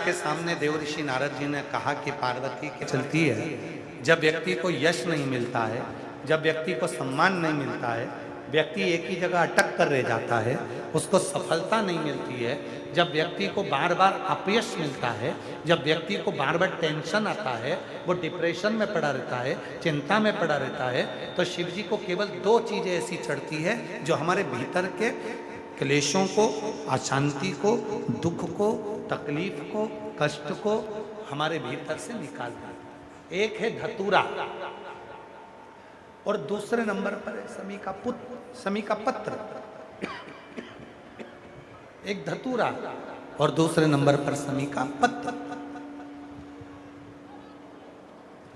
के सामने देवऋषि नारद जी ने कहा कि पार्वती के चलती है, जब व्यक्ति को यश नहीं मिलता है, जब व्यक्ति को सम्मान नहीं मिलता है, व्यक्ति एक ही जगह अटक कर रह जाता है, उसको सफलता नहीं मिलती है, जब व्यक्ति को बार बार अपयश मिलता है, जब व्यक्ति को बार बार टेंशन आता है, वो डिप्रेशन में पड़ा रहता है, चिंता में पड़ा रहता है, तो शिव जी को केवल दो चीजें ऐसी चढ़ती है जो हमारे भीतर के क्लेशों को, अशांति को, दुख को, तकलीफ को, कष्ट को हमारे भीतर से निकालता है। एक है धतूरा और दूसरे नंबर पर है समी का पत्र। एक धतूरा और दूसरे नंबर पर समी का पत्र।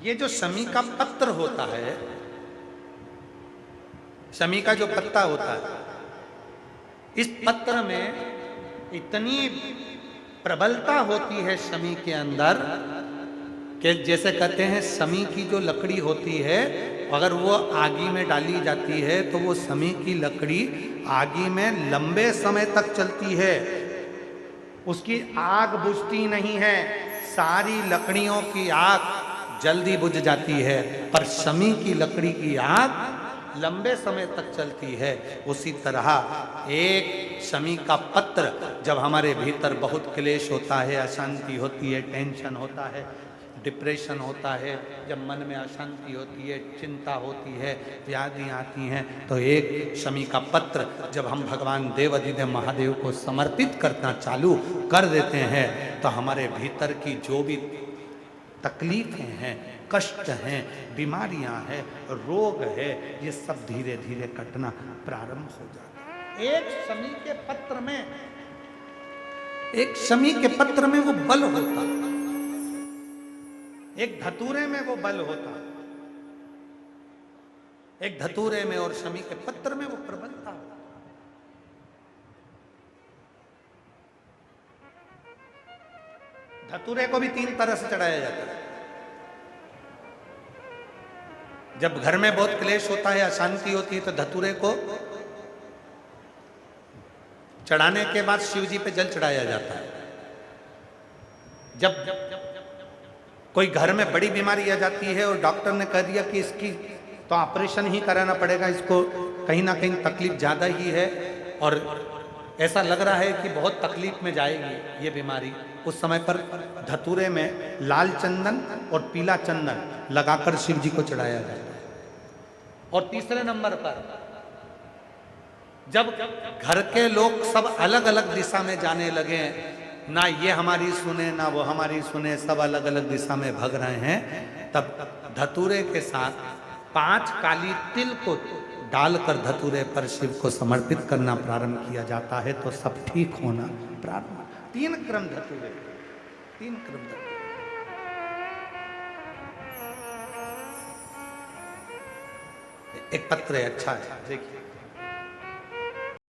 ये जो समी का पत्र होता है, समी का जो पत्ता होता है, इस पत्र में इतनी प्रबलता होती है समी के अंदर कि जैसे कहते हैं समी की जो लकड़ी होती है, अगर वो आगी में डाली जाती है तो वो समी की लकड़ी आगी में लंबे समय तक चलती है, उसकी आग बुझती नहीं है। सारी लकड़ियों की आग जल्दी बुझ जाती है, पर समी की लकड़ी की आग लंबे समय तक चलती है। उसी तरह एक समी का पत्र, जब हमारे भीतर बहुत क्लेश होता है, अशांति होती है, टेंशन होता है, डिप्रेशन होता है, जब मन में अशांति होती है, चिंता होती है, व्याधि आती हैं, तो एक शमी का पत्र जब हम भगवान देवाधिदेव महादेव को समर्पित करना चालू कर देते हैं, तो हमारे भीतर की जो भी तकलीफें हैं, कष्ट हैं, बीमारियां हैं, रोग है, ये सब धीरे धीरे कटना प्रारंभ हो जाता है। एक शमी के पत्र में वो बल होता है, एक धतूरे में वो बल होता है, एक धतूरे में और शमी के पत्र में वो प्रबलता होता है। धतूरे को भी तीन तरह से चढ़ाया जाता है। जब घर में बहुत क्लेश होता है, अशांति होती है, तो धतूरे को चढ़ाने के बाद शिव जी पे जल चढ़ाया जाता है। जब कोई घर में बड़ी बीमारी आ जाती है और डॉक्टर ने कह दिया कि इसकी तो ऑपरेशन ही कराना पड़ेगा, इसको कहीं ना कहीं तकलीफ ज़्यादा ही है और ऐसा लग रहा है कि बहुत तकलीफ में जाएगी ये बीमारी, उस समय पर धतूरे में लाल चंदन और पीला चंदन लगाकर शिव जी को चढ़ाया जाता है। और तीसरे नंबर पर जब घर के लोग सब अलग अलग दिशा में जाने लगे, ना ये हमारी सुने ना वो हमारी सुने, सब अलग अलग दिशा में भाग रहे हैं, तब धतूरे के साथ 5 काली तिल को डालकर धतूरे पर शिव को समर्पित करना प्रारंभ किया जाता है, तो सब ठीक होना प्रारंभ। 3 क्रम धतूरे, 3 क्रम धतूरे। एक पत्र है, अच्छा है, देखिए